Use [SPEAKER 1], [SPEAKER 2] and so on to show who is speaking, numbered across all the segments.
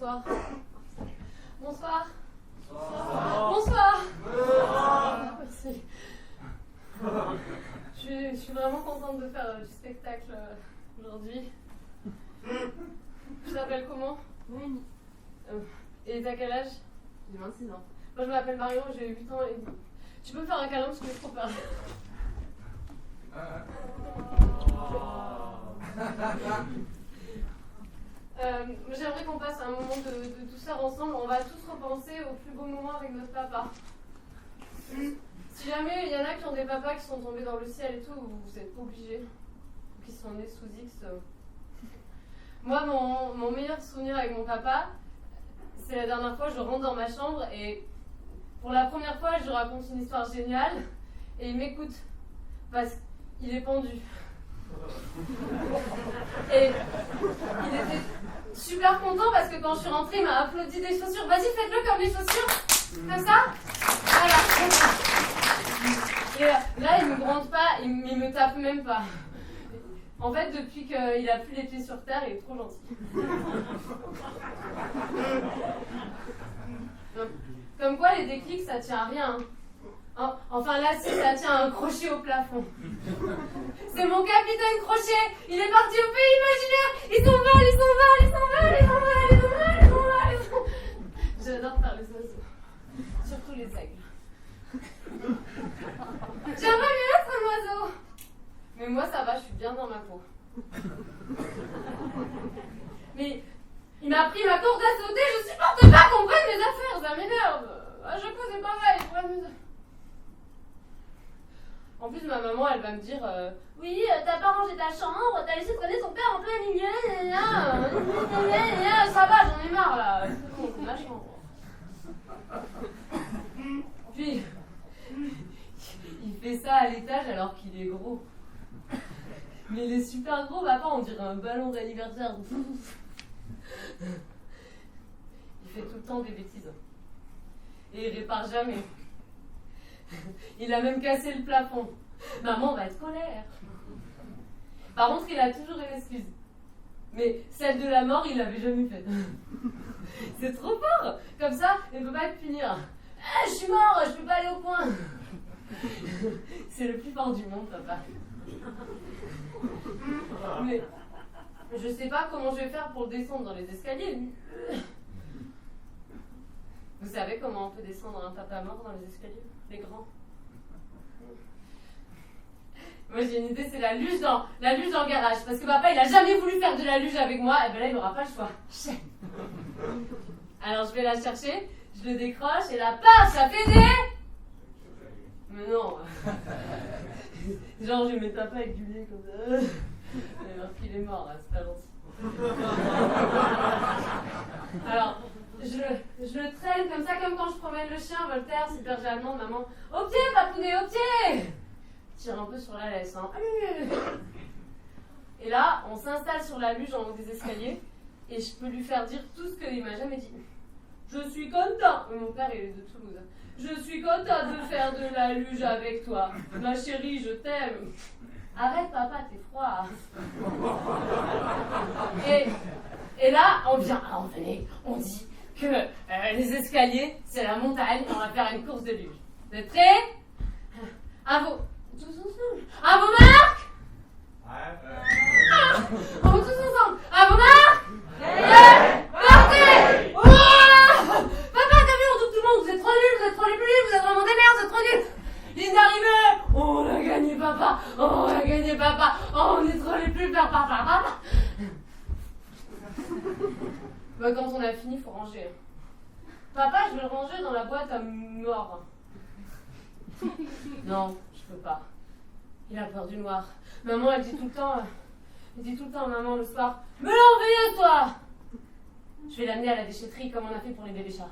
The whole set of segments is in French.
[SPEAKER 1] Bonsoir. Bonsoir.
[SPEAKER 2] Bonsoir.
[SPEAKER 1] Bonsoir.
[SPEAKER 2] Bonsoir.
[SPEAKER 1] Merci. Je suis vraiment contente de faire du spectacle aujourd'hui. Tu t'appelles comment?
[SPEAKER 3] Noémie.
[SPEAKER 1] Et t'as quel âge?
[SPEAKER 3] J'ai 26 ans.
[SPEAKER 1] Moi je m'appelle Marion, j'ai 8 ans et demi. Tu peux me faire un câlin parce que j'ai trop peur. J'aimerais qu'on passe un moment de douceur ensemble. On va tous repenser au plus beau moment avec notre papa. Si jamais il y en a qui ont des papas qui sont tombés dans le ciel et tout, vous n'êtes pas obligés. Qui sont nés sous X. Moi, mon meilleur souvenir avec mon papa, c'est la dernière fois, je rentre dans ma chambre et pour la première fois, je lui raconte une histoire géniale et il m'écoute parce qu'il est pendu. Et il était super content parce que quand je suis rentrée, il m'a applaudi des chaussures. Vas-y, faites-le comme les chaussures. Comme ça. Voilà. Et là, il me gronde pas, il me tape même pas. En fait, depuis qu'il a plus les pieds sur terre, il est trop gentil. Comme quoi, les déclics, ça tient à rien. Enfin là, si, ça tient à un crochet au plafond. C'est mon capitaine Crochet. Il est parti au pays imaginaire. Il s'envole, il s'envole, il s'envole, il s'envole, il s'envole, il s'envole, il s'envole. J'adore faire les oiseaux. Surtout les aigles. J'aimerais mieux être un oiseau. Mais moi, ça va, je suis bien dans ma peau. Mais il m'a pris ma corde à sauter. Je supporte pas qu'on prenne mes affaires. Ça m'énerve. À chaque fois, c'est pareil. Pour amuser. En plus, ma maman, elle va me dire oui, t'as pas rangé ta chambre, t'as laissé traîner ton père en plein milieu, ça va, j'en ai marre là. C'est bon, c'est ma chambre. Puis, il fait ça à l'étage alors qu'il est gros. Mais il est super gros, papa, on dirait un ballon d'anniversaire. Il fait tout le temps des bêtises. Et il répare jamais. Il a même cassé le plafond. Maman va être colère. Par contre, il a toujours une excuse. Mais celle de la mort, il l'avait jamais faite. C'est trop fort. Comme ça, il ne peut pas te punir. Ah, je suis mort, je peux pas aller au coin. C'est le plus fort du monde, papa. Mais je sais pas comment je vais faire pour descendre dans les escaliers. Vous savez comment on peut descendre un papa mort dans les escaliers? Les grands. Moi j'ai une idée, c'est la luge dans le garage. Parce que papa il a jamais voulu faire de la luge avec moi, et ben là il n'aura pas le choix. Alors je vais la chercher, je le décroche et la paf, ça fait des... Mais non. Genre je mets papa avec du lait comme ça. Alors qu'il est mort là, c'est pas gentil. Alors je le traîne comme ça, comme quand je promène le chien, Voltaire, c'est berger allemand, maman. Au pied, papounet, au pied! Tire un peu sur la laisse, hein. Et là, on s'installe sur la luge en haut des escaliers, et je peux lui faire dire tout ce qu'il m'a jamais dit. Je suis content. Mon père, il est de Toulouse. Je suis content de faire de la luge avec toi. Ma chérie, je t'aime. Arrête, papa, t'es froid. Et là, on dit que les escaliers, c'est la montagne, on va faire une course de luge. Vous êtes prêts? À vos... Tous ensemble. À vos marques? On va tous ensemble. À vos marques? Partez! Papa, t'as vu, on doute tout le monde. Vous êtes trop nuls, vous êtes trop les plus nuls, vous êtes vraiment des merdes, vous êtes trop nuls. Ligne d'arrivée. On a gagné, papa. On a gagné, papa. On est trop les plus peur, papa. Bah, quand on a fini, faut ranger. Papa, je vais le ranger dans la boîte à mort. Non, je peux pas. Il a peur du noir. Maman, elle dit tout le temps, maman, le soir, me l'enveille, toi! Je vais l'amener à la déchetterie comme on a fait pour les bébés chats.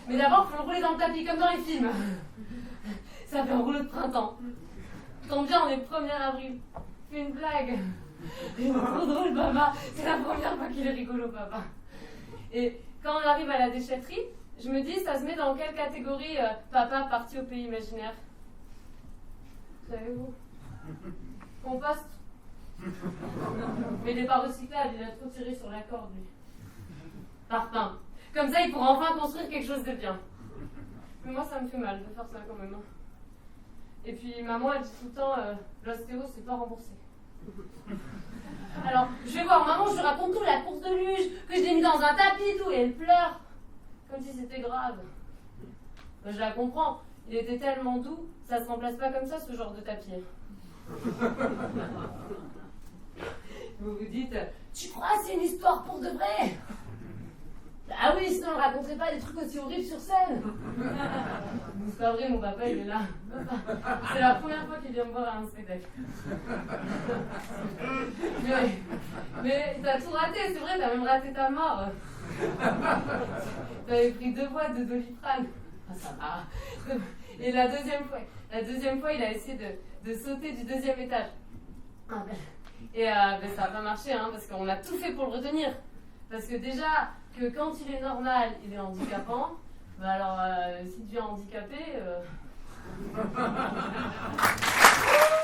[SPEAKER 1] Mais d'abord, il faut le rouler dans le tapis comme dans les films. Ça fait un rouleau de printemps. Tombe bien, on est le 1er avril. Fais une blague. C'est trop drôle, papa. C'est la première fois qu'il est rigolo, papa. Et quand on arrive à la déchetterie, je me dis, ça se met dans quelle catégorie papa parti au pays imaginaire? Savez-vous? Compost. Mais il n'est pas recyclable, il a trop tiré sur la corde, lui. parpaing. Comme ça, il pourra enfin construire quelque chose de bien. Mais moi, ça me fait mal de faire ça quand même. Et puis, maman, elle dit tout le temps, l'ostéo, c'est pas remboursé. Alors, je vais voir maman, je lui raconte tout, la course de luge, que je l'ai mis dans un tapis et tout, et elle pleure. Comme si c'était grave. Ben, je la comprends. Il était tellement doux, ça se remplace pas comme ça, ce genre de tapis. Vous vous dites, tu crois c'est une histoire pour de vrai? Ah oui, sinon on ne raconterait pas des trucs aussi horribles sur scène. C'est pas vrai, mon papa il est là. C'est la première fois qu'il vient me voir à un spectacle. Mais t'as tout raté, c'est vrai, t'as même raté ta mort. T'avais pris 2 boîtes de Doliprane. Ah, ça va. Et la deuxième fois, il a essayé de sauter du 2e étage. Et ben, ça n'a pas marché, hein, parce qu'on a tout fait pour le retenir. Parce que déjà, que quand il est normal, il est handicapant. Ben alors, si tu es handicapé...